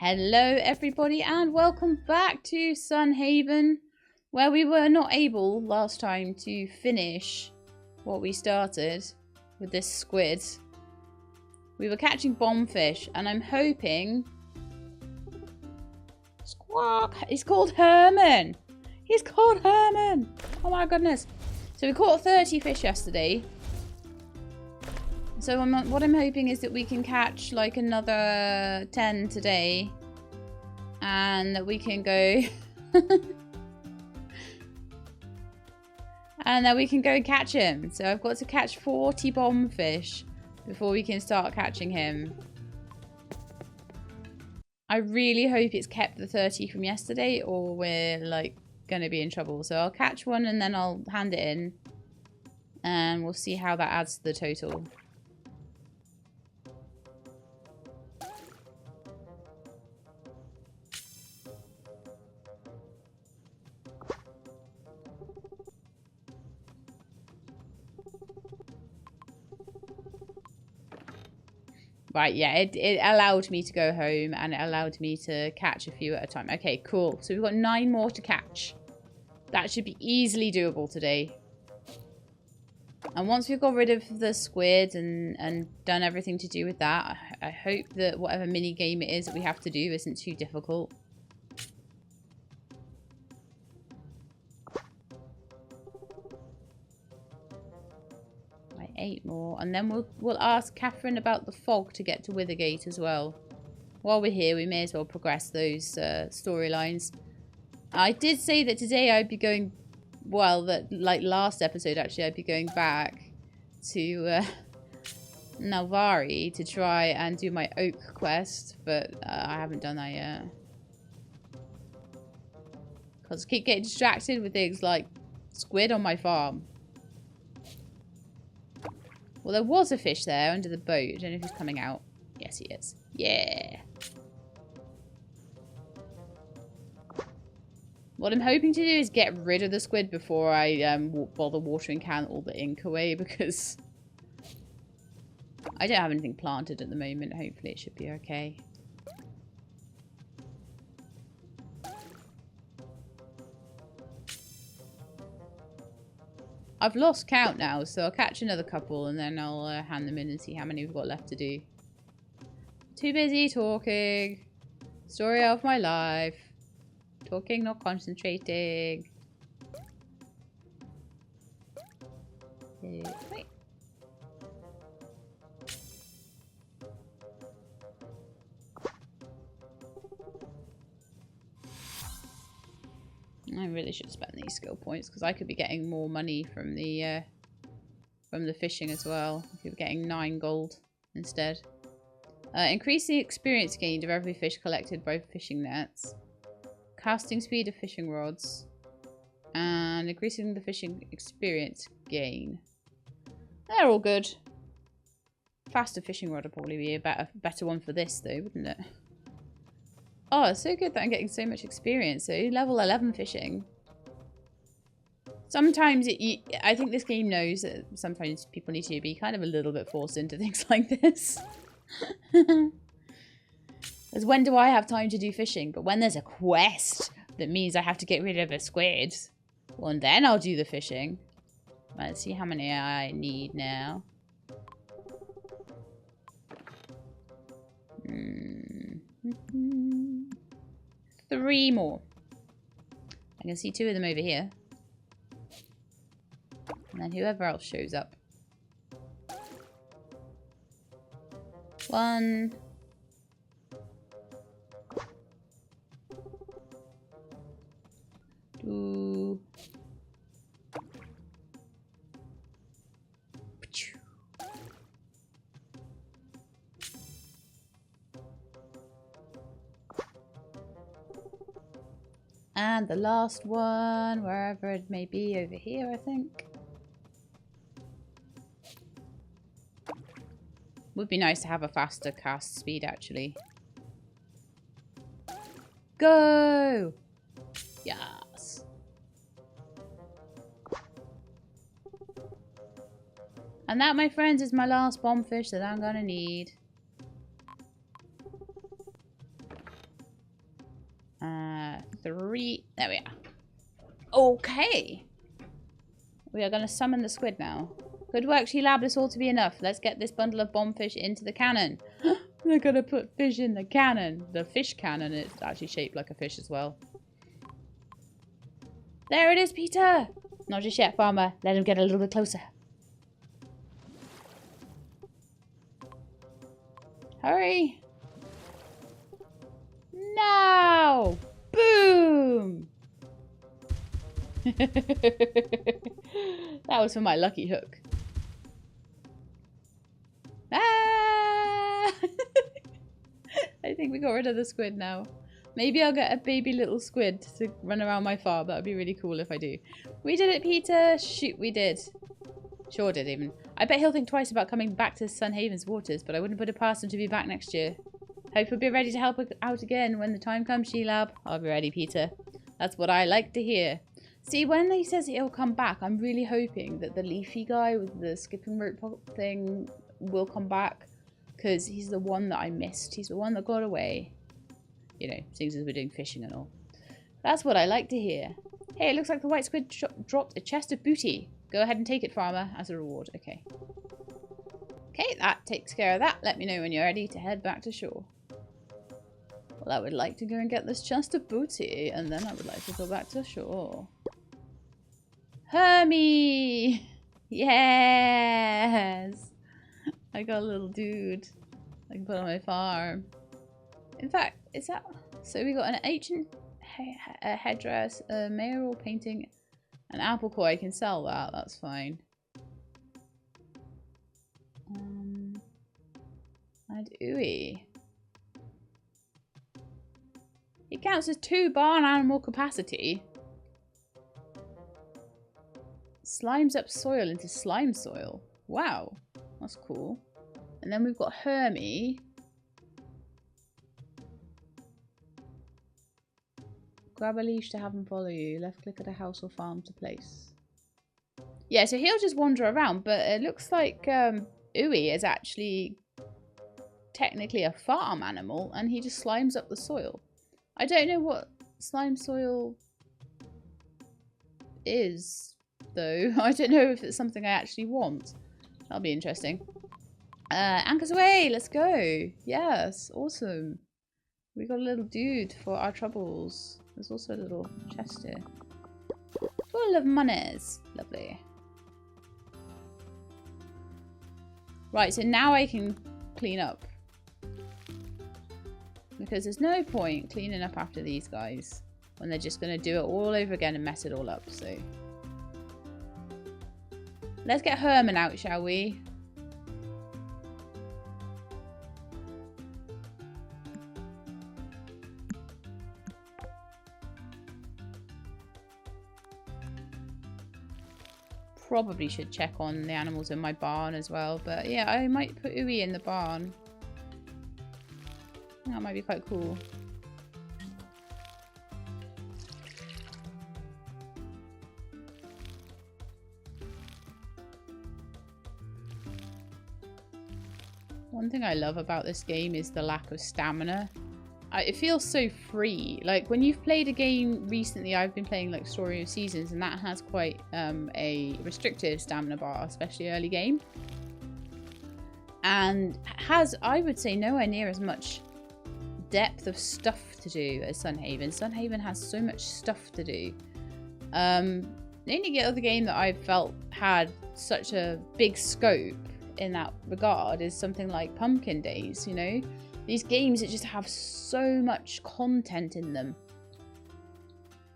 Hello everybody and welcome back to Sunhaven, where we were not able last time to finish what we started with this squid. We were catching bombfish and I'm hoping... Squawk! He's called Herman! He's called Herman! Oh my goodness. So we caught 30 fish yesterday. So what I'm hoping is that we can catch like another 10 today. And that we can go... and that we can go catch him. So I've got to catch 40 bombfish before we can start catching him. I really hope it's kept the 30 from yesterday or we're like going to be in trouble. So I'll catch one and then I'll hand it in. And we'll see how that adds to the total. Right, yeah, it allowed me to go home and it allowed me to catch a few at a time. Okay, cool. So we've got 9 more to catch. That should be easily doable today. And once we've got rid of the squid and done everything to do with that, I hope that whatever mini game it is that we have to do isn't too difficult. Right, 8 more. And then we'll ask Catherine about the fog to get to Withergate as well. While we're here, we may as well progress those storylines. I did say that today I'd be going... Well, that like last episode, actually, I'd be going back to Nalvari to try and do my oak quest, but I haven't done that yet. Because I keep getting distracted with things like squid on my farm. Well, there was a fish there under the boat. I don't know if he's coming out. Yes, he is. Yeah. What I'm hoping to do is get rid of the squid before I bother watering can all the ink away, because I don't have anything planted at the moment. Hopefully it should be okay. I've lost count now, so I'll catch another couple and then I'll hand them in and see how many we've got left to do. Too busy talking. Story of my life. Talking, not concentrating. Wait. I really should spend these skill points because I could be getting more money from the fishing as well. I could be getting 9 gold instead. Increase the experience gained of every fish collected by fishing nets. Casting speed of fishing rods. And increasing the fishing experience gain. They're all good. Faster fishing rod would probably be a better one for this though, wouldn't it? Oh, it's so good that I'm getting so much experience. So level 11 fishing. Sometimes I think this game knows that sometimes people need to be kind of a little bit forced into things like this. Because when do I have time to do fishing? But when there's a quest that means I have to get rid of a squid, well, and then I'll do the fishing. Let's see how many I need now. 3 more. I can see 2 of them over here. And then whoever else shows up. 1... Ooh. And the last one, wherever it may be, over here, I think. Would be nice to have a faster cast speed, actually. Go! Yes. And that, my friends, is my last bombfish that I'm gonna need. 3. There we are. Okay. We are going to summon the squid now. Good work, She-Lab. This ought to be enough. Let's get this bundle of bomb fish into the cannon. We're going to put fish in the cannon. The fish cannon. It's actually shaped like a fish as well. There it is, Peter. Not just yet, Farmer. Let him get a little bit closer. Hurry. Now. Boom. That was for my lucky hook. Ah! I think we got rid of the squid now. Maybe I'll get a baby little squid to run around my farm. That would be really cool if I do. We did it, Peter. Shoot, we did. Sure did, even. I bet he'll think twice about coming back to Sunhaven's waters, but I wouldn't put it past him to be back next year. Hope he'll be ready to help out again when the time comes, She-Lab. I'll be ready, Peter. That's what I like to hear. See, when he says he'll come back, I'm really hoping that the leafy guy with the skipping rope thing will come back, because he's the one that I missed. He's the one that got away. You know, things as we're doing fishing and all. That's what I like to hear. Hey, it looks like the white squid dropped a chest of booty. Go ahead and take it, Farmer, as a reward. Okay. Okay, that takes care of that. Let me know when you're ready to head back to shore. Well, I would like to go and get this chest of booty, and then I would like to go back to shore. Hermie! Yes! I got a little dude I can put on my farm. In fact, is that... So we got an ancient headdress, a mayoral painting, an apple core. I can sell that. That's fine. And ooey. It counts as 2 barn animal capacity. Slimes up soil into slime soil. Wow. That's cool. And then we've got Hermie. Grab a leash to have him follow you. Left click at a house or farm to place. Yeah, so he'll just wander around, but it looks like Ooey is actually technically a farm animal, and he just slimes up the soil. I don't know what slime soil is, though. I don't know if it's something I actually want. That'll be interesting. Anchors away! Let's go! Yes, awesome. We got a little dude for our troubles. There's also a little chest here. Full of monies. Lovely. Right, so now I can clean up. Because there's no point cleaning up after these guys when they're just going to do it all over again and mess it all up, so. Let's get Herman out, shall we? Probably should check on the animals in my barn as well, but yeah, I might put Ooey in the barn. That might be quite cool. One thing I love about this game is the lack of stamina. It feels so free. Like, when you've played a game recently, I've been playing, like, Story of Seasons, and that has quite a restrictive stamina bar, especially early game. And has, I would say, nowhere near as much depth of stuff to do as Sunhaven. Sunhaven has so much stuff to do. The only other game that I felt had such a big scope in that regard is something like Pumpkin Days, you know? These games that just have so much content in them.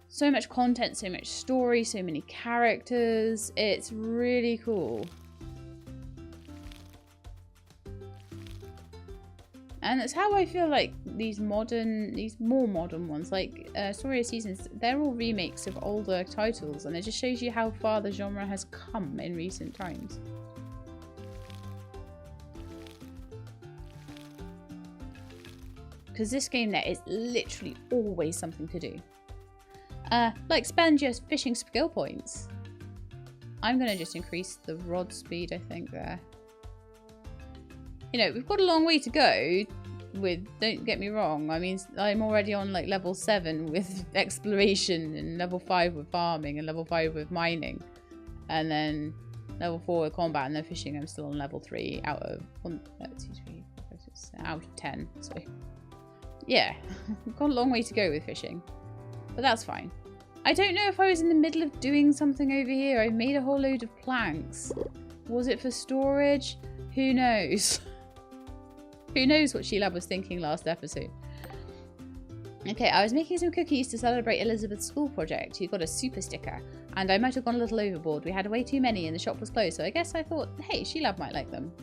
So much content, so much story, so many characters. It's really cool. And that's how I feel like these more modern ones, like Story of Seasons, they're all remakes of older titles, and it just shows you how far the genre has come in recent times. Because this game there is literally always something to do. Like spend your fishing skill points. I'm going to just increase the rod speed, I think, there. You know, we've got a long way to go with. Don't get me wrong. I mean, I'm already on like level 7 with exploration and level 5 with farming and level 5 with mining. And then level 4 with combat and then fishing. I'm still on level 3 out of 1, 2, 3, 4, 5, 6, out of 10. So yeah, I've got a long way to go with fishing. But that's fine. I don't know if I was in the middle of doing something over here. I made a whole load of planks. Was it for storage? Who knows? Who knows what Sheila was thinking last episode. Okay, I was making some cookies to celebrate Elizabeth's school project. You got a super sticker. And I might have gone a little overboard. We had way too many and the shop was closed. So I guess I thought, hey, Sheila might like them.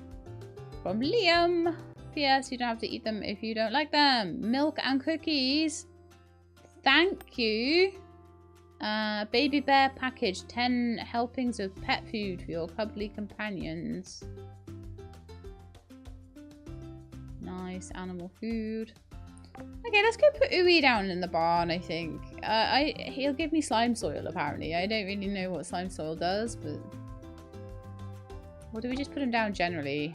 From Liam. P.S. You don't have to eat them if you don't like them. Milk and cookies. Thank you. Baby bear package. 10 helpings of pet food for your cuddly companions. Nice animal food. Okay, let's go put Uwe down in the barn, I think. He'll give me slime soil, apparently. I don't really know what slime soil does, but... Or do we just put him down generally?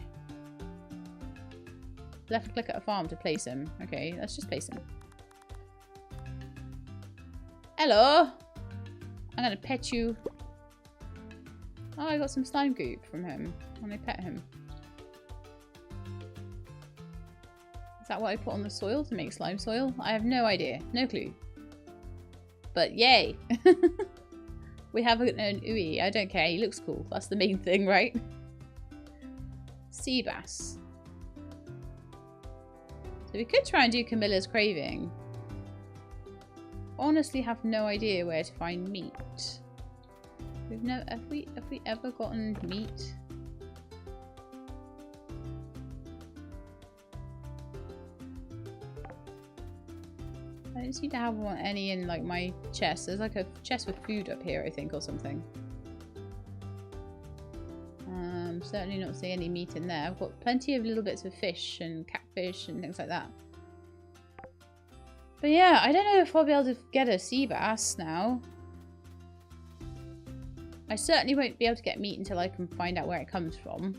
Left click at a farm to place him. Okay, let's just place him. Hello! I'm gonna pet you. Oh, I got some slime goop from him when I pet him. Is that what I put on the soil to make slime soil? I have no idea. No clue. But yay! We have an Uwe. I don't care. He looks cool. That's the main thing, right? Sea bass. So we could try and do Camilla's craving. Honestly have no idea where to find meat. Have we ever gotten meat? I don't seem to have any in like my chest. There's like a chest with food up here, I think, or something. Certainly not seeing any meat in there. I've got plenty of little bits of fish and catfish and things like that. But yeah, I don't know if I'll be able to get a sea bass now. I certainly won't be able to get meat until I can find out where it comes from.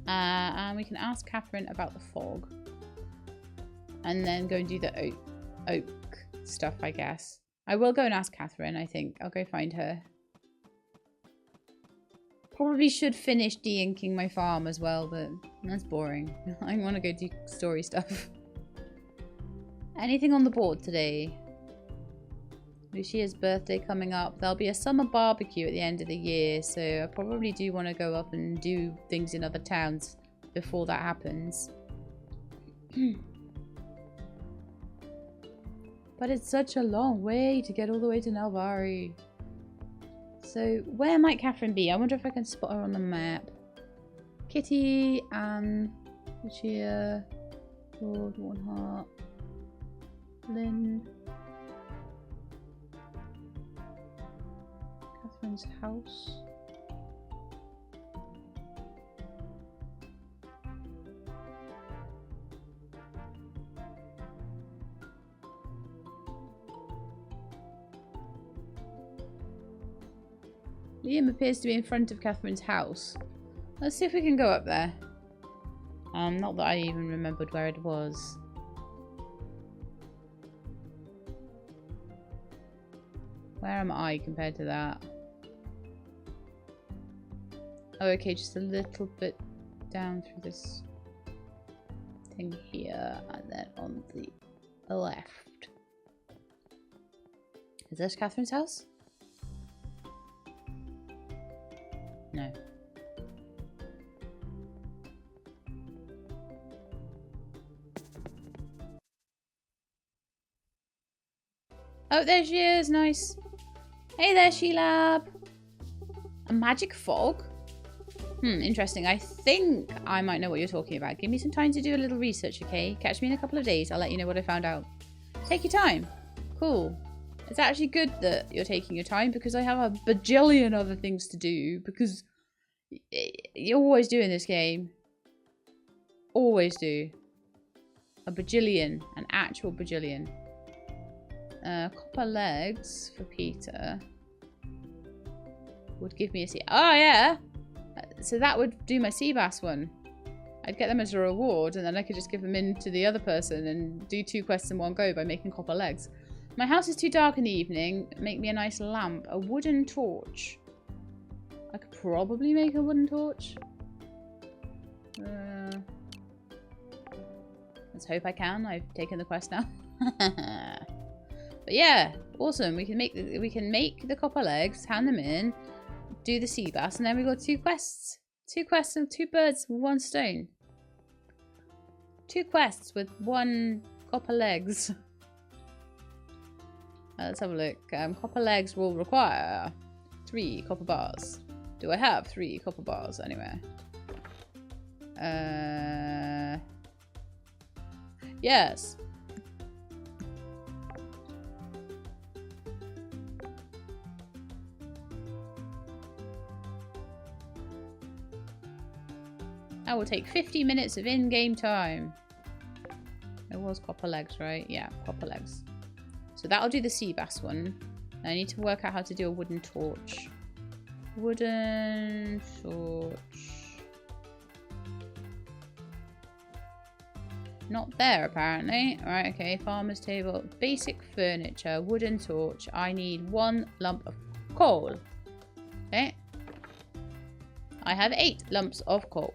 And we can ask Catherine about the fog. And then go and do the oak stuff, I guess. I will go and ask Catherine, I think. I'll go find her. Probably should finish de-inking my farm as well, but that's boring. I want to go do story stuff. Anything on the board today? Lucia's birthday coming up. There'll be a summer barbecue at the end of the year, so I probably do want to go up and do things in other towns before that happens. But it's such a long way to get all the way to Nalvari. So, where might Catherine be? I wonder if I can spot her on the map. Kitty, Anne, Lucia, Lord, Warnhart, Lynn, Catherine's house. Liam appears to be in front of Catherine's house. Let's see if we can go up there. Not that I even remembered where it was. Where am I compared to that? Oh, okay, just a little bit down through this thing here, and then on the left. Is this Catherine's house? No. Oh, there she is. Nice. Hey there, Sheila. A magic fog? Interesting. I think I might know what you're talking about. Give me some time to do a little research, okay? Catch me in a couple of days. I'll let you know what I found out. Take your time. Cool. It's actually good that you're taking your time because I have a bajillion other things to do because you're always doing this game. Always do. A bajillion. An actual bajillion. Copper legs for Peter. Would give me a sea... Oh, yeah! So that would do my sea bass one. I'd get them as a reward, and then I could just give them in to the other person and do 2 quests in one go by making copper legs. My house is too dark in the evening. Make me a nice lamp. A wooden torch. I could probably make a wooden torch. Let's hope I can. I've taken the quest now. But yeah, awesome. We can make the copper legs, hand them in, do the sea bass, and then we got 2 quests. 2 quests and 2 birds with 1 stone. 2 quests with 1 copper legs. Let's have a look. Copper legs will require 3 copper bars. Do I have 3 copper bars anywhere? Yes. That will take 50 minutes of in-game time. It was copper legs, right? Yeah, copper legs. So that'll do the sea bass one. I need to work out how to do a wooden torch. Wooden torch. Not there, apparently. Alright, okay. Farmer's table. Basic furniture. Wooden torch. I need 1 lump of coal. Okay. I have 8 lumps of coal.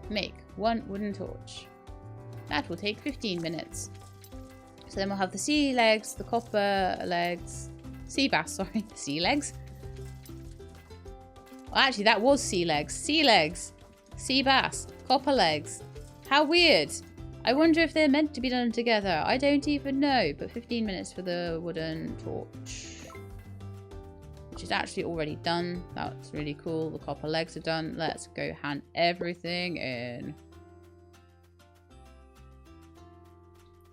Make 1 wooden torch. That will take 15 minutes. So then we'll have the sea legs, the copper legs, sea bass, sorry, sea legs. Well, actually, that was sea legs. Sea legs, sea bass, copper legs. How weird. I wonder if they're meant to be done together. I don't even know. But 15 minutes for the wooden torch. Which is actually already done. That's really cool. The copper legs are done. Let's go hand everything in.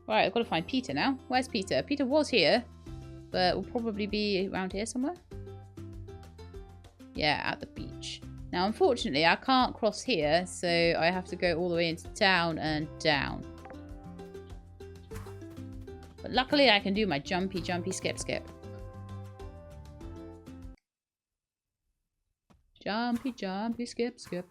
Right, I've got to find Peter now. Where's Peter? Peter was here, but will probably be around here somewhere. Yeah, at the beach. Now, unfortunately, I can't cross here, so I have to go all the way into town and down. But luckily, I can do my jumpy, jumpy, skip, skip. Jumpy, jumpy, skip, skip.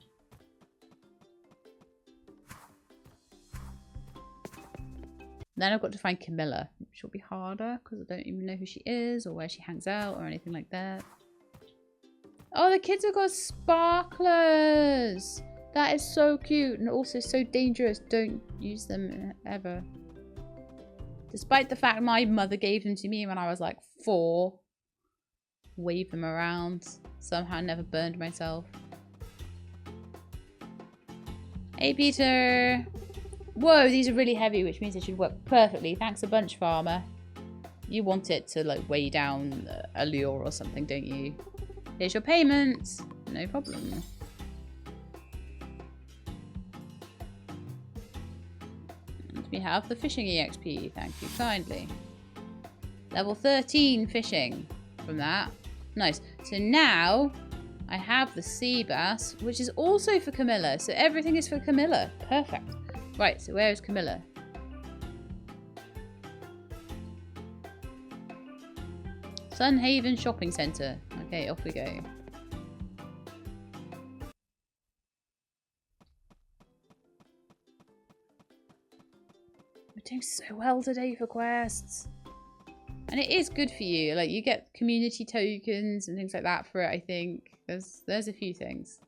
Then I've got to find Camilla, which will be harder because I don't even know who she is or where she hangs out or anything like that. Oh, the kids have got sparklers. That is so cute and also so dangerous. Don't use them ever. Despite the fact my mother gave them to me when I was like 4. Wave them around. Somehow never burned myself. Hey, Peter. Whoa, these are really heavy, which means they should work perfectly. Thanks a bunch, farmer. You want it to like weigh down a lure or something, don't you? Here's your payment. No problem. And we have the fishing EXP. Thank you kindly. Level 13 fishing from that. Nice. So now I have the sea bass, which is also for Camilla. So everything is for Camilla. Perfect. Right, so where is Camilla? Sunhaven Shopping Centre. Okay, off we go. We're doing so well today for quests. And it is good for you. Like, you get community tokens and things like that for it, I think. There's a few things.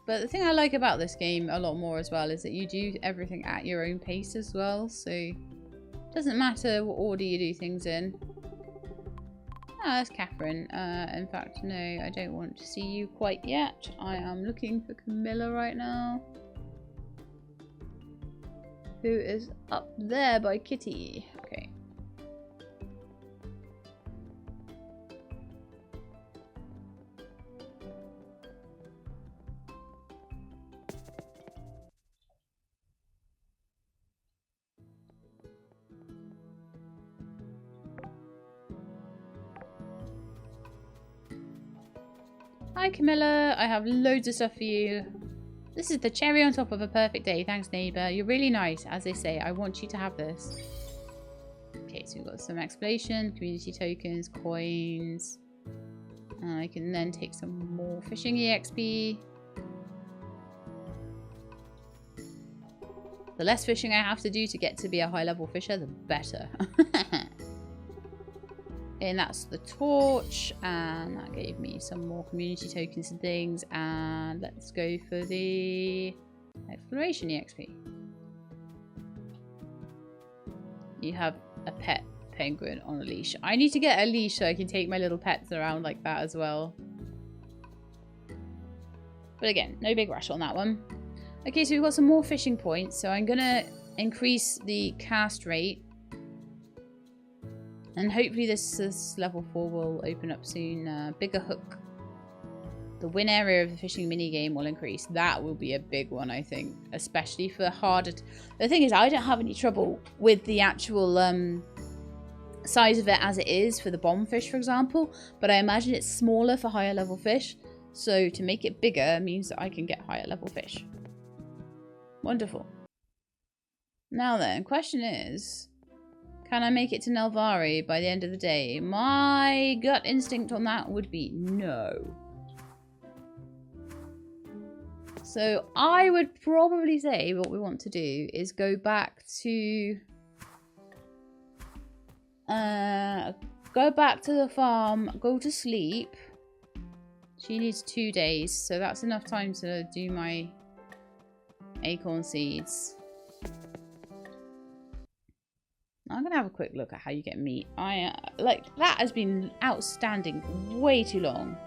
But the thing I like about this game a lot more as well is that you do everything at your own pace as well. So it doesn't matter what order you do things in. Ah, that's Catherine. In fact, no, I don't want to see you quite yet. I am looking for Camilla right now. Who is up there by Kitty. Okay. Hi Camilla, I have loads of stuff for you. This is the cherry on top of a perfect day. Thanks, neighbour. You're really nice. As they say, I want you to have this. Okay, so we've got some exploration, community tokens, coins. I can then take some more fishing EXP. The less fishing I have to do to get to be a high level fisher, the better. And that's the torch, and that gave me some more community tokens and things. And let's go for the exploration EXP. You have a pet penguin on a leash. I need to get a leash so I can take my little pets around like that as well. But again, no big rush on that one. Okay, so we've got some more fishing points. So I'm going to increase the cast rate. And hopefully this level 4 will open up soon. Bigger hook. The win area of the fishing minigame will increase. That will be a big one, I think. Especially for harder... The thing is, I don't have any trouble with the actual size of it as it is for the bomb fish, for example. But I imagine it's smaller for higher level fish. So to make it bigger means that I can get higher level fish. Wonderful. Now then, question is... Can I make it to Nelvari by the end of the day? My gut instinct on that would be no. So I would probably say what we want to do is go back to... go back to the farm, go to sleep. She needs 2 days, so that's enough time to do my acorn seeds. I'm going to have a quick look at how you get meat. Like, that has been outstanding way too long.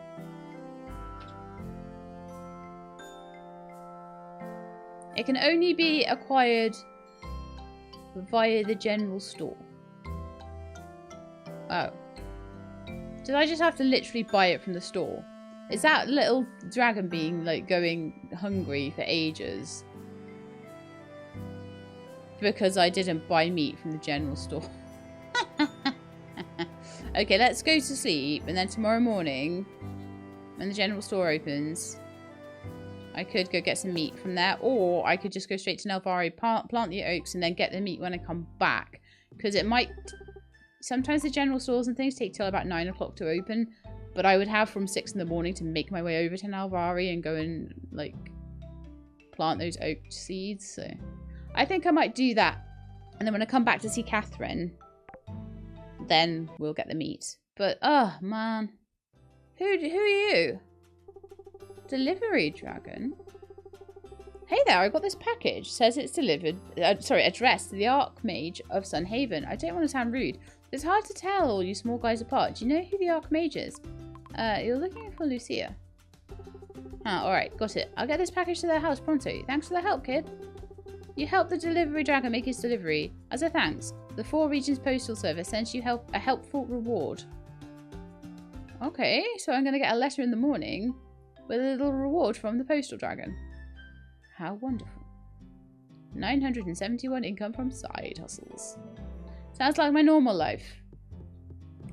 It can only be acquired via the general store. Oh. Did I just have to literally buy it from the store? Is that little dragon being, like, going hungry for ages? Because I didn't buy meat from the general store. Okay, let's go to sleep. And then tomorrow morning, when the general store opens, I could go get some meat from there. Or I could just go straight to Nelvari, plant the oaks, and then get the meat when I come back. Because it might... Sometimes the general stores and things take till about 9 o'clock to open. But I would have from 6 in the morning to make my way over to Nelvari and go and, like, plant those oak seeds. So... I think I might do that. And then when I come back to see Catherine, then we'll get the meat. But, oh, man. Who are you? Delivery dragon? Hey there, I got this package. Says it's delivered, addressed to the Archmage of Sunhaven. I don't want to sound rude, but it's hard to tell all you small guys apart. Do you know who the Archmage is? You're looking for Lucia. Ah, alright, got it. I'll get this package to their house pronto. Thanks for the help, kid. You helped the delivery dragon make his delivery. As a thanks, the 4 Regions Postal Service sends you a helpful reward. Okay, so I'm going to get a letter in the morning with a little reward from the postal dragon. How wonderful. 971 income from side hustles. Sounds like my normal life.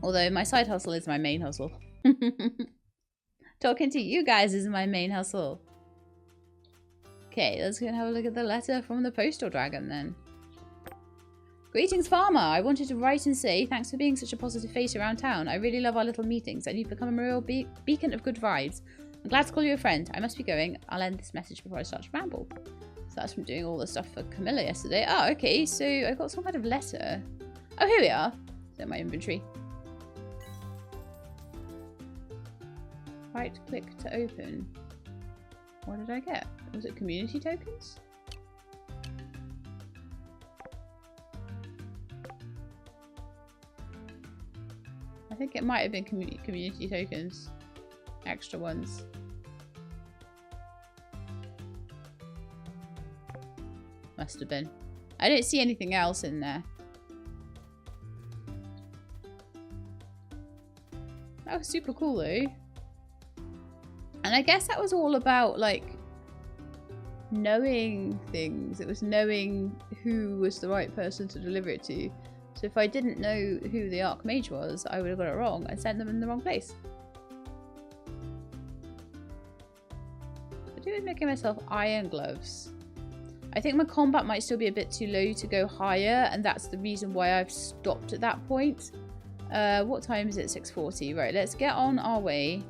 Although my side hustle is my main hustle. Talking to you guys is my main hustle. Okay, let's go and have a look at the letter from the postal dragon then. Greetings, farmer. I wanted to write and say thanks for being such a positive face around town. I really love our little meetings and you've become a real beacon of good vibes. I'm glad to call you a friend. I must be going. I'll end this message before I start to ramble. So that's from doing all the stuff for Camilla yesterday. Oh, okay. So I got some kind of letter. Oh, here we are. It's in my inventory. Right click to open. What did I get? Was it community tokens? I think it might have been community tokens. Extra ones. Must have been. I don't see anything else in there. That was super cool though. And I guess that was all about, like, knowing things. It was knowing who was the right person to deliver it to. So if I didn't know who the Archmage was, I would have got it wrong and sent them in the wrong place. I do making myself iron gloves. I think my combat might still be a bit too low to go higher, and that's the reason why I've stopped at that point. What time is it? 6:40. Right, let's get on our way.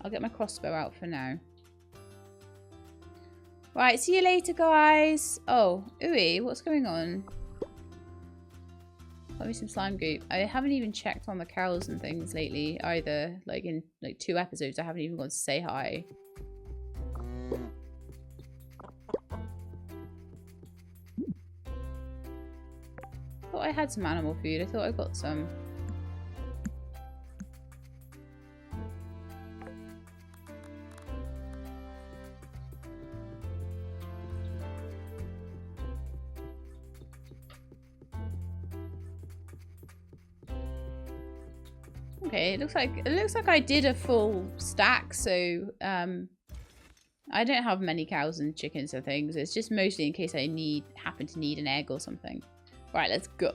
I'll get my crossbow out for now. Right, see you later, guys. Oh, ooey, what's going on? Got me some slime goop. I haven't even checked on the cows and things lately either. Like in like 2 episodes, I haven't even gone to say hi. Thought I had some animal food. I thought I got some. Okay, it looks like I did a full stack, so I don't have many cows and chickens or things. It's just mostly in case I happen to need an egg or something. Right, let's go.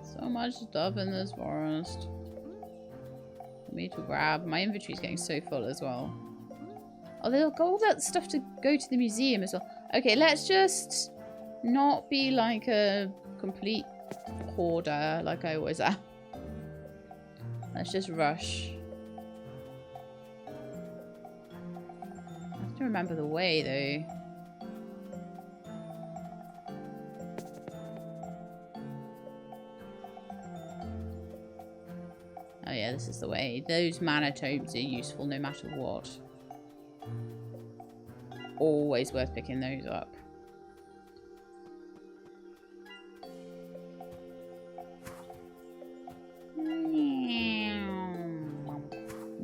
So much stuff in this forest for me to grab. My inventory's getting so full as well. Oh, they'll got all that stuff to go to the museum as well. Okay, let's just not be like a complete hoarder like I always am. Let's just rush. I have to remember the way though. Oh yeah, this is the way. Those mana tomes are useful no matter what. Always worth picking those up.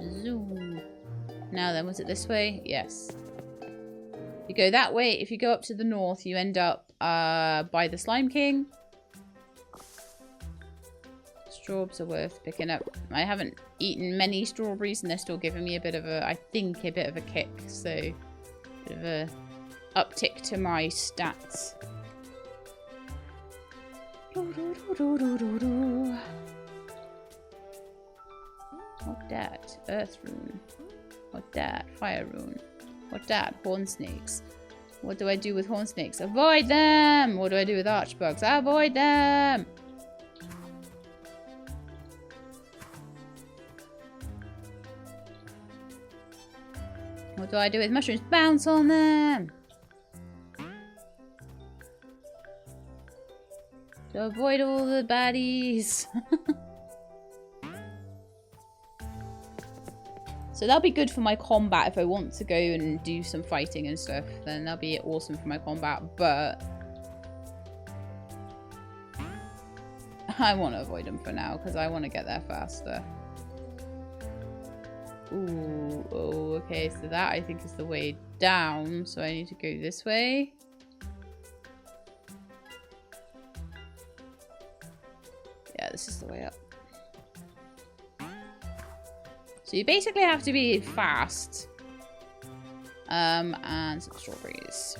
Zoom. Now then, was it this way? Yes. You go that way. If you go up to the north, you end up by the Slime King. Strawberries are worth picking up. I haven't eaten many strawberries and they're still giving me a bit of a, I think, a bit of a kick. So, bit of a uptick to my stats. What that? Earth rune. What that? Fire rune. What that? Horn snakes. What do I do with horn snakes? Avoid them! What do I do with archbugs? Avoid them! What do I do with mushrooms? Bounce on them! To avoid all the baddies. So that'll be good for my combat if I want to go and do some fighting and stuff. Then that'll be awesome for my combat, but I want to avoid them for now because I want to get there faster. Ooh, oh, okay, so that I think is the way down, so I need to go this way. Yeah, this is the way up. So you basically have to be fast. And some strawberries.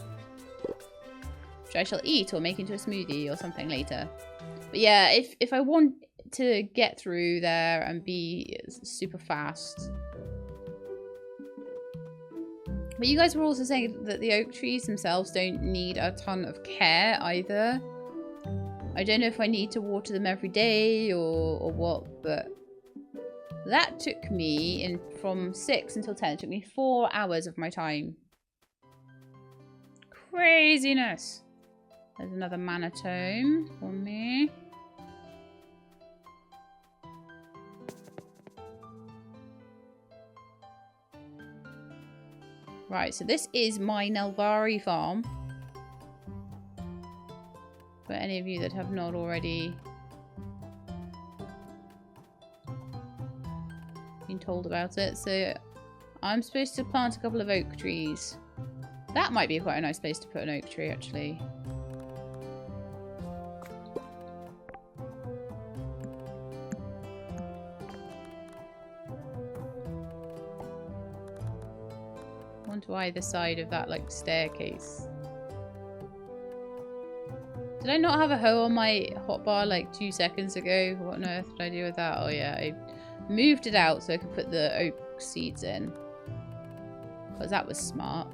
Which I shall eat or make into a smoothie or something later. But yeah, if I want to get through there and be super fast. But you guys were also saying that the oak trees themselves don't need a ton of care either. I don't know if I need to water them every day or what, but that took me from 6 until 10. It took me 4 hours of my time. Craziness. There's another mana tome for me. Right, so this is my Nelvari farm. For any of you that have not already been told about it. So I'm supposed to plant a couple of oak trees. That might be quite a nice place to put an oak tree, actually. One to either side of that, like, staircase. Did I not have a hoe on my hotbar like 2 seconds ago? What on earth did I do with that? Oh yeah, I moved it out so I could put the oak seeds in. Because that was smart.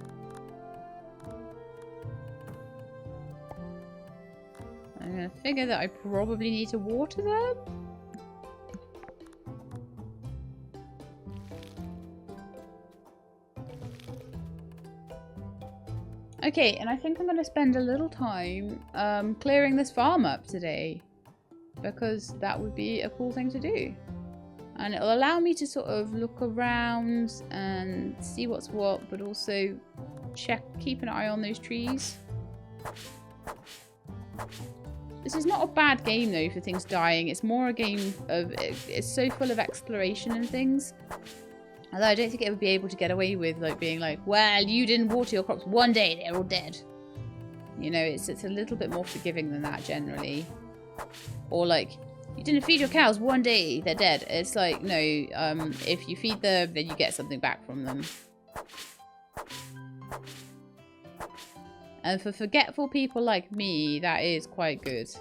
I'm going to figure that I probably need to water them. Okay, and I think I'm going to spend a little time clearing this farm up today. Because that would be a cool thing to do. And it'll allow me to sort of look around and see what's what, but also keep an eye on those trees. This is not a bad game though for things dying. It's more a game of, it's so full of exploration and things. Although I don't think it would be able to get away with like being like, well, you didn't water your crops one day, they're all dead. You know, it's a little bit more forgiving than that generally. Or like, you didn't feed your cows one day, they're dead. It's like, no, if you feed them, then you get something back from them. And for forgetful people like me, that is quite good. So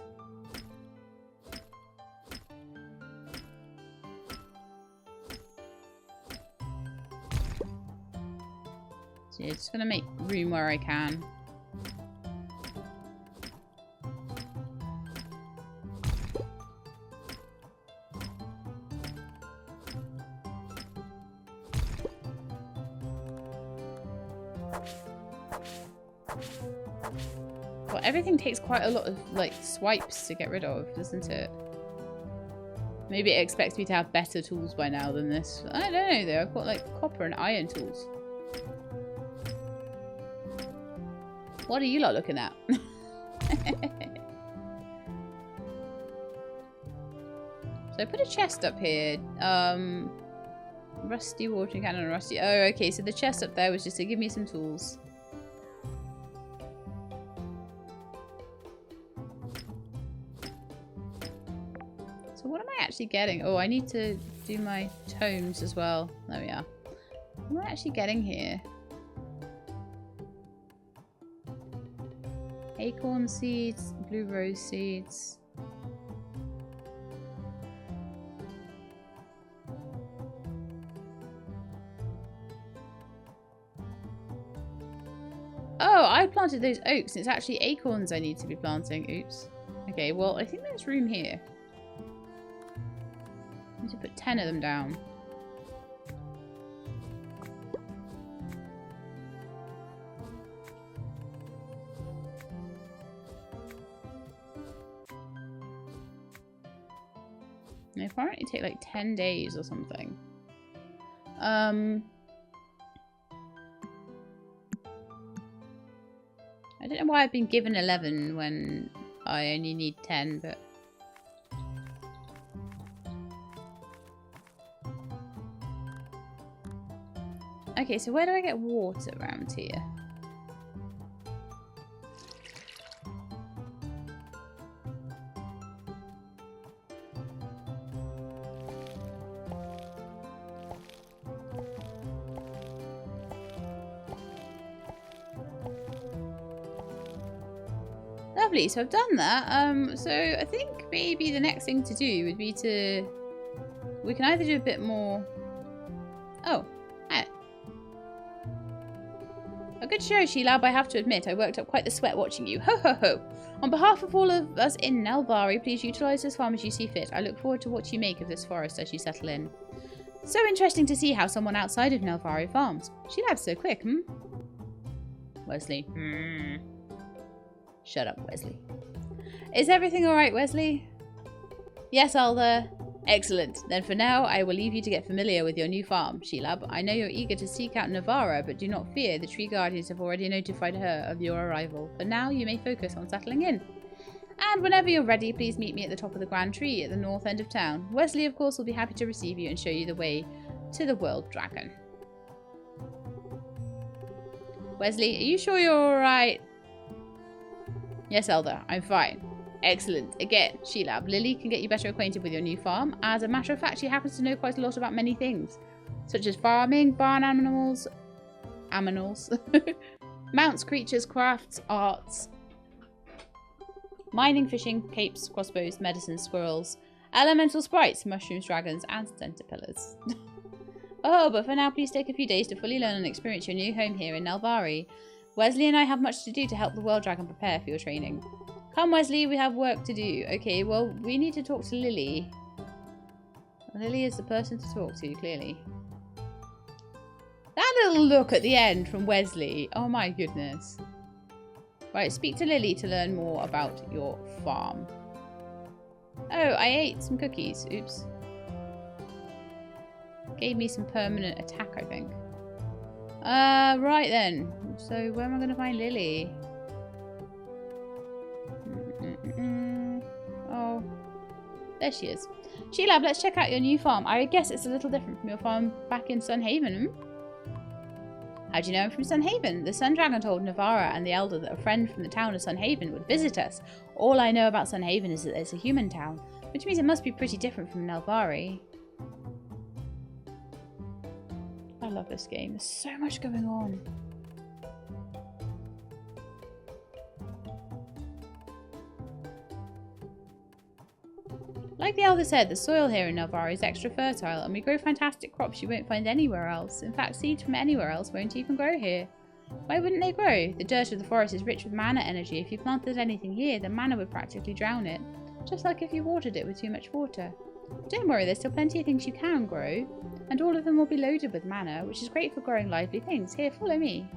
yeah, just gonna make room where I can. Well, everything takes quite a lot of, like, swipes to get rid of, doesn't it? Maybe it expects me to have better tools by now than this. I don't know, though. I've got, like, copper and iron tools. What are you lot looking at? So I put a chest up here. Rusty watering cannon and rusty... Oh, okay. So the chest up there was just to give me some tools. So what am I actually getting? Oh, I need to do my tomes as well. There we are. What am I actually getting here? Acorn seeds, blue rose seeds. Oh, I planted those oaks. It's actually acorns I need to be planting. Oops. Okay, well, I think there's room here. I need to put 10 of them down. They apparently take like 10 days or something. I don't know why I've been given 11 when I only need 10, but... Okay, so where do I get water around here? Lovely, so I've done that. So I think maybe the next thing to do would be to... We can either do a bit more... Oh, hi. A good show, Sheila, but I have to admit, I worked up quite the sweat watching you. Ho ho ho! On behalf of all of us in Nelvari, please utilise this farm as you see fit. I look forward to what you make of this forest as you settle in. So interesting to see how someone outside of Nelvari farms. Sheilab's so quick, hmm? Wesley. Hmm. Shut up, Wesley. Is everything alright, Wesley? Yes, Alder. Excellent. Then for now, I will leave you to get familiar with your new farm, Sheilab. I know you're eager to seek out Navarra, but do not fear. The tree guardians have already notified her of your arrival. For now, you may focus on settling in. And whenever you're ready, please meet me at the top of the Grand Tree at the north end of town. Wesley, of course, will be happy to receive you and show you the way to the World Dragon. Wesley, are you sure you're alright? Yes, Elder, I'm fine. Excellent. Again, Sheilab, Lily can get you better acquainted with your new farm. As a matter of fact, she happens to know quite a lot about many things, such as farming, barn animals, mounts, creatures, crafts, arts, mining, fishing, capes, crossbows, medicines, squirrels, elemental sprites, mushrooms, dragons, and centipillars. Oh, but for now, please take a few days to fully learn and experience your new home here in Nelvari. Wesley and I have much to do to help the World Dragon prepare for your training. Come, Wesley, we have work to do. Okay, well, we need to talk to Lily. Lily is the person to talk to, clearly. That little look at the end from Wesley. Oh my goodness. Right, speak to Lily to learn more about your farm. Oh, I ate some cookies. Oops. Gave me some permanent attack, I think. Right then. So, where am I going to find Lily? Oh, there she is. Sheila, let's check out your new farm. I guess it's a little different from your farm back in Sunhaven. How do you know I'm from Sunhaven? The Sun Dragon told Navara and the Elder that a friend from the town of Sunhaven would visit us. All I know about Sunhaven is that it's a human town, which means it must be pretty different from Nelvari. I love this game. There's so much going on. Like the Elder said, the soil here in Nelvari is extra fertile and we grow fantastic crops you won't find anywhere else. In fact, seeds from anywhere else won't even grow here. Why wouldn't they grow? The dirt of the forest is rich with mana energy. If you planted anything here, the mana would practically drown it. Just like if you watered it with too much water. But don't worry, there's still plenty of things you can grow. And all of them will be loaded with mana, which is great for growing lively things. Here, follow me.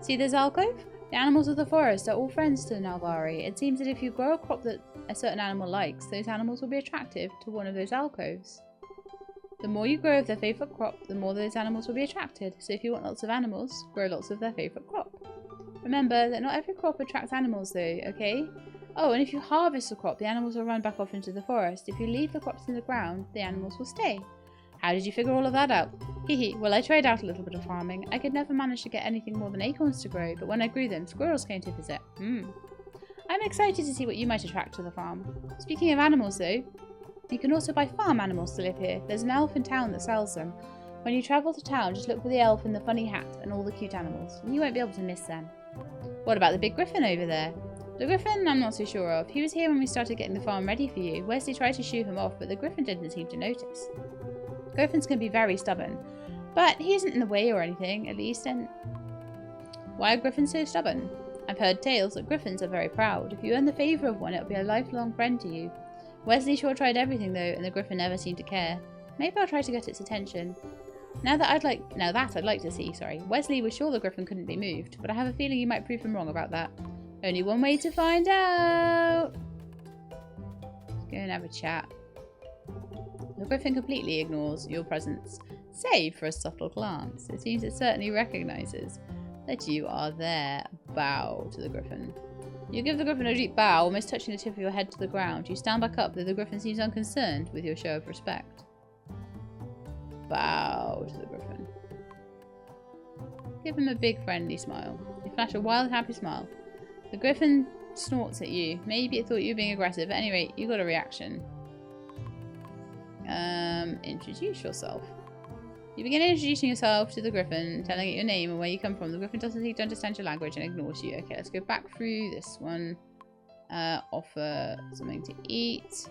See this alcove? The animals of the forest are all friends to Nelvari. It seems that if you grow a crop that a certain animal likes, those animals will be attractive to one of those alcoves. The more you grow of their favourite crop, the more those animals will be attracted. So if you want lots of animals, grow lots of their favourite crop. Remember that not every crop attracts animals though, okay? Oh, and if you harvest a crop, the animals will run back off into the forest. If you leave the crops in the ground, the animals will stay. How did you figure all of that out? Hehe, well I tried out a little bit of farming. I could never manage to get anything more than acorns to grow, but when I grew them, squirrels came to visit. I'm excited to see what you might attract to the farm. Speaking of animals though, you can also buy farm animals to live here. There's an elf in town that sells them. When you travel to town, just look for the elf in the funny hat and all the cute animals. You won't be able to miss them. What about the big griffin over there? The griffin I'm not so sure of. He was here when we started getting the farm ready for you. Wesley tried to shoo him off, but the griffin didn't seem to notice. Griffins can be very stubborn, but he isn't in the way or anything, at least, and why are griffins so stubborn? I've heard tales that griffins are very proud. If you earn the favour of one, it'll be a lifelong friend to you. Wesley sure tried everything though, and the griffin never seemed to care. Maybe I'll try to get its attention. Now that I'd like to see, Wesley was sure the griffin couldn't be moved, but I have a feeling you might prove him wrong about that. Only one way to find out. Let's go and have a chat. The griffin completely ignores your presence, save for a subtle glance. It seems it certainly recognises that you are there. Bow to the griffin. You give the griffin a deep bow, almost touching the tip of your head to the ground. You stand back up, though the griffin seems unconcerned with your show of respect. Bow to the griffin. Give him a big friendly smile. You flash a wild, happy smile. The griffin snorts at you. Maybe it thought you were being aggressive. At any rate, you got a reaction. Introduce yourself. You begin introducing yourself to the griffin, telling it your name and where you come from. The griffin doesn't seem to understand your language and ignores you. Okay, let's go back through this one. Offer something to eat.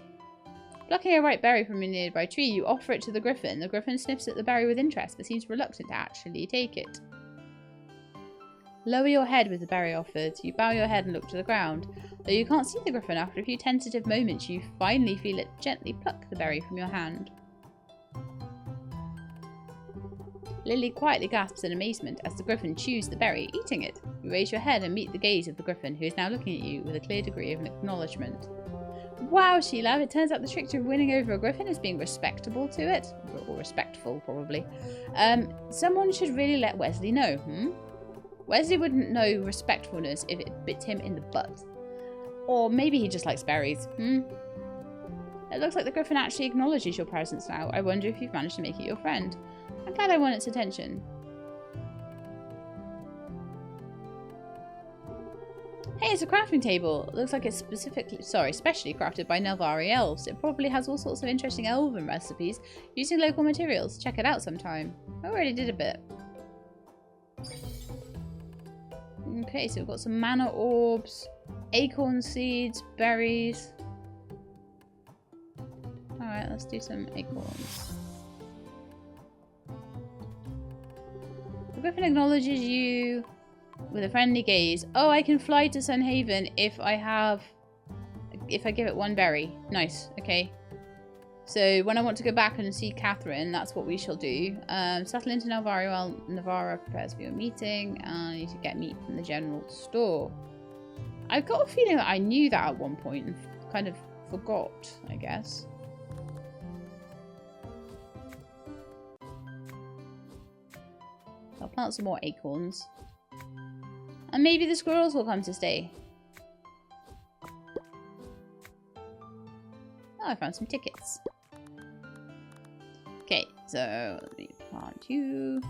Plucking a ripe berry from a nearby tree, you offer it to the griffin. The griffin sniffs at the berry with interest, but seems reluctant to actually take it. Lower your head with the berry offered. You bow your head and look to the ground. Though you can't see the griffin, after a few tentative moments, you finally feel it gently pluck the berry from your hand. Lily quietly gasps in amazement as the griffin chews the berry, eating it. You raise your head and meet the gaze of the griffin, who is now looking at you with a clear degree of acknowledgement. Wow, Sheila, it turns out the trick to winning over a griffin is being respectable to it. Or respectful, probably. Someone should really let Wesley know, Wesley wouldn't know respectfulness if it bit him in the butt. Or maybe he just likes berries, It looks like the griffin actually acknowledges your presence now. I wonder if you've managed to make it your friend. I'm glad I won its attention. Hey, it's a crafting table. It looks like it's specially crafted by Nelvari elves. It probably has all sorts of interesting elven recipes using local materials. Check it out sometime. I already did a bit. Okay, so we've got some mana orbs, acorn seeds, berries. Alright, let's do some acorns. Griffin acknowledges you with a friendly gaze. Oh, I can fly to Sunhaven if I give it one berry. Nice. Okay. So when I want to go back and see Catherine, that's what we shall do. Settle into Navarra while Navarra prepares for your meeting. I need to get meat from the general store. I've got a feeling that I knew that at one point and kind of forgot, I guess. I'll plant some more acorns. And maybe the squirrels will come to stay. Oh, I found some tickets. Okay, so let me plant you.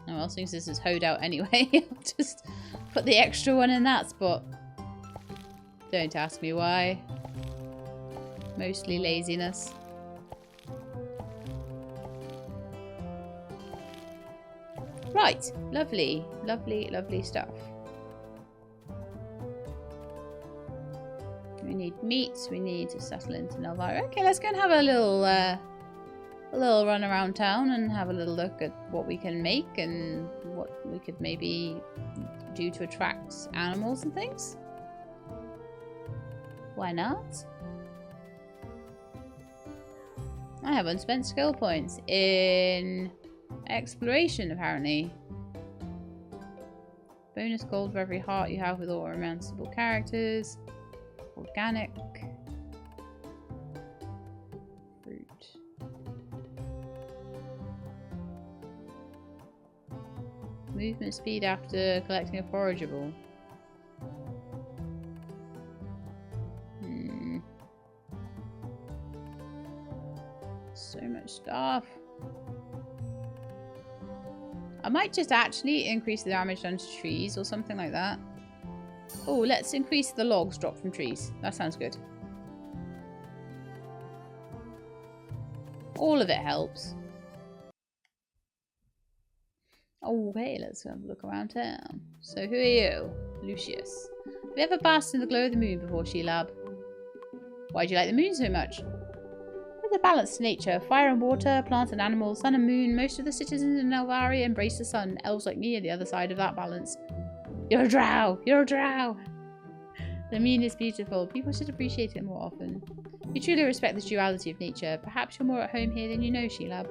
Oh, well, since this is hoed out anyway, I'll just put the extra one in that spot. Don't ask me why. Mostly laziness. Right, lovely, lovely, lovely stuff. We need meat. We need to settle into Navarra. Okay, let's go and have a little run around town and have a little look at what we can make and what we could maybe do to attract animals and things. Why not? I have unspent skill points in exploration, apparently. Bonus gold for every heart you have with all romanceable characters. Organic. Fruit. Movement speed after collecting a forageable. So much stuff. I might just actually increase the damage done to trees or something like that. Oh, let's increase the logs dropped from trees. That sounds good. All of it helps. Okay, let's have a look around town. So who are you? Lucius. Have you ever basked in the glow of the moon before, Sheilab? Why do you like the moon so much? With a balanced nature, fire and water, plants and animals, sun and moon, most of the citizens in Navarra embrace the sun. Elves like me are the other side of that balance. You're a drow! You're a drow! The moon is beautiful. People should appreciate it more often. You truly respect the duality of nature. Perhaps you're more at home here than you know, Sheilab.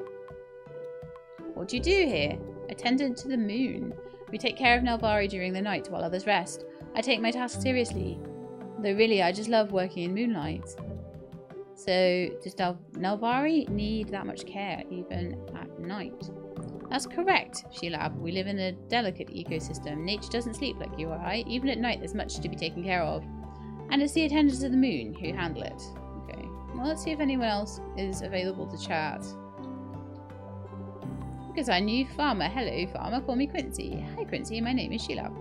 What do you do here? Attendant to the moon. We take care of Nelvari during the night while others rest. I take my task seriously. Though really, I just love working in moonlight. So, does Nelvari need that much care, even at night? That's correct, Sheilab. We live in a delicate ecosystem. Nature doesn't sleep like you or I. Even at night, there's much to be taken care of. And it's the attendants of the moon who handle it. Okay. Well, let's see if anyone else is available to chat. Because our new farmer. Hello, farmer. Call me Quincy. Hi, Quincy. My name is Sheilab.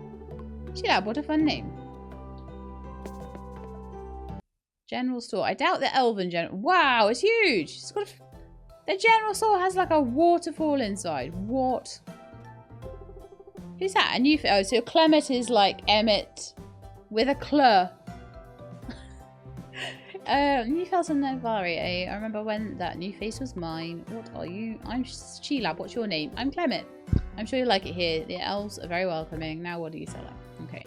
Sheilab, what a fun name. General store. I doubt the elven general. Wow, it's huge. It's got the general store has like a waterfall inside. What? Who's that? A new. Oh, so Clement is like Emmett with a clur. New face on Navari. I remember when that new face was mine. What are you? I'm Sheilab. What's your name? I'm Clement. I'm sure you like it here. The elves are very welcoming. Now, what do you sell? Okay.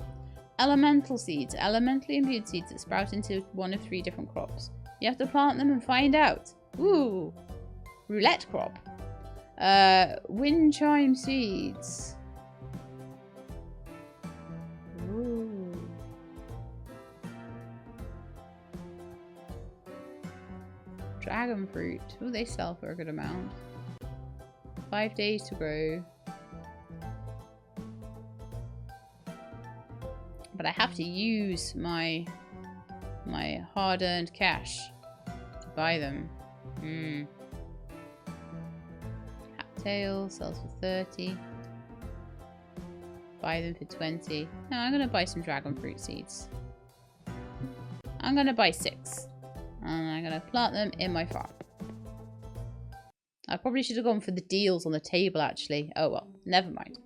Elemental seeds. Elementally imbued seeds that sprout into one of 3 different crops. You have to plant them and find out. Ooh. Roulette crop. Wind chime seeds. Ooh. Dragon fruit. Ooh, they sell for a good amount. 5 days to grow. But I have to use my hard-earned cash to buy them. Cattail sells for 30. Buy them for 20. No, I'm gonna buy some dragon fruit seeds. I'm gonna buy 6. And I'm gonna plant them in my farm. I probably should have gone for the deals on the table actually. Oh well, never mind.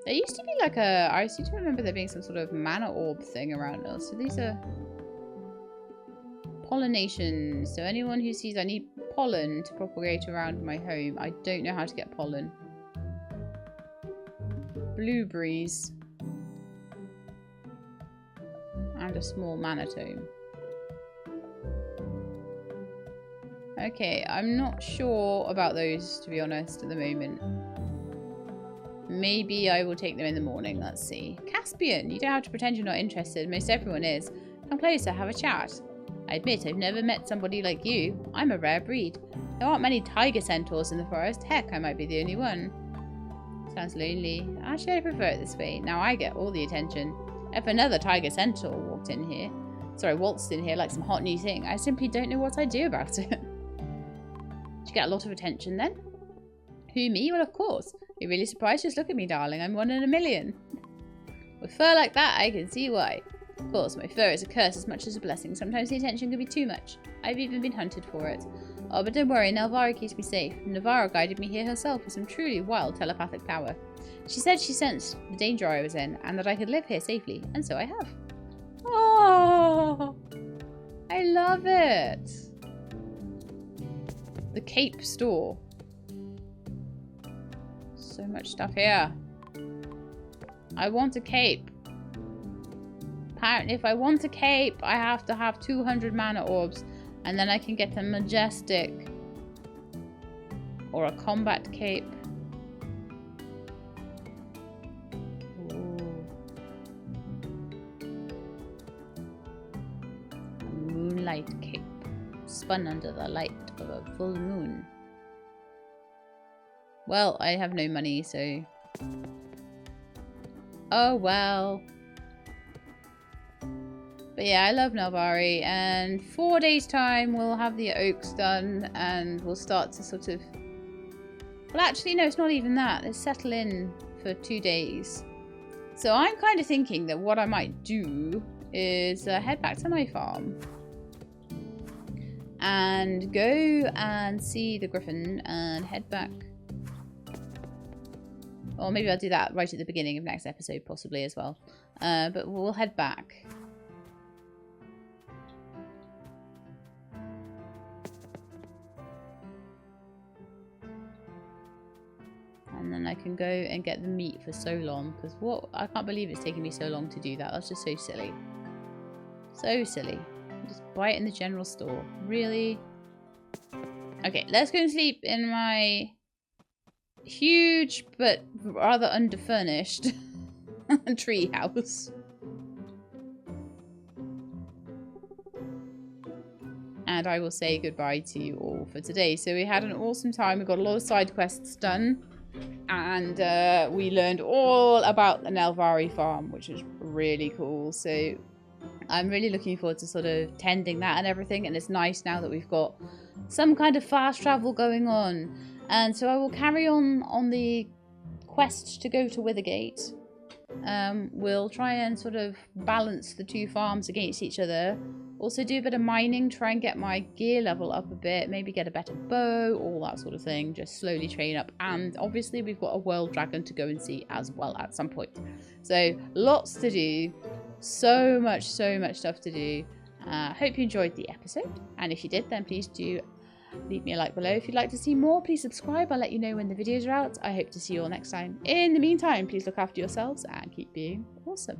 There used to be like a... I seem to remember there being some sort of mana orb thing around us. So these are... pollination. So anyone who sees I need pollen to propagate around my home. I don't know how to get pollen. Blueberries. And a small mana tome. Okay, I'm not sure about those, to be honest, at the moment. Maybe I will take them in the morning. Let's see. Caspian, you don't have to pretend you're not interested. Most everyone is. Come closer, have a chat. I admit I've never met somebody like you. I'm a rare breed. There aren't many tiger centaurs in the forest. Heck, I might be the only one. Sounds lonely. Actually, I prefer it this way. Now I get all the attention. If another tiger centaur waltzed in here like some hot new thing, I simply don't know what I'd do about it. Did you get a lot of attention then? Who, me? Well, of course. You're really surprised? Just look at me, darling. I'm 1 in a million. With fur like that, I can see why. Of course, my fur is a curse as much as a blessing. Sometimes the attention can be too much. I've even been hunted for it. Oh, but don't worry, Nelvara keeps me safe. Navarra guided me here herself with some truly wild telepathic power. She said she sensed the danger I was in, and that I could live here safely, and so I have. Oh, I love it. The Cape store. So much stuff here. I want a cape. Apparently, if I want a cape, I have to have 200 mana orbs. And then I can get a majestic. Or a combat cape. Ooh. A moonlight cape. Spun under the light of a full moon. Well, I have no money, so... Oh, well. But yeah, I love Nelvari, and 4 days' time we'll have the oaks done, and we'll start to sort of... Well, actually, no, it's not even that. Let's settle in for 2 days. So I'm kind of thinking that what I might do is head back to my farm. And go and see the griffin and head back. Or maybe I'll do that right at the beginning of next episode, possibly, as well. But we'll head back. And then I can go and get the meat for so long. Because what? I can't believe it's taking me so long to do that. That's just so silly. So silly. Just buy it in the general store. Really? Okay, let's go and sleep in my huge but rather underfurnished tree house. And I will say goodbye to you all for today. So we had an awesome time. We got a lot of side quests done. And we learned all about the Nelvari farm, which was really cool. So I'm really looking forward to sort of tending that and everything. And it's nice now that we've got some kind of fast travel going on. And so I will carry on the quest to go to Withergate. We'll try and sort of balance the two farms against each other. Also do a bit of mining, try and get my gear level up a bit. Maybe get a better bow, all that sort of thing. Just slowly train up. And obviously we've got a world dragon to go and see as well at some point. So lots to do. So much stuff to do. Hope you enjoyed the episode. And if you did, then please do leave me a like below. If you'd like to see more, please subscribe. I'll let you know when the videos are out. I hope to see you all next time. In the meantime, please look after yourselves and keep being awesome.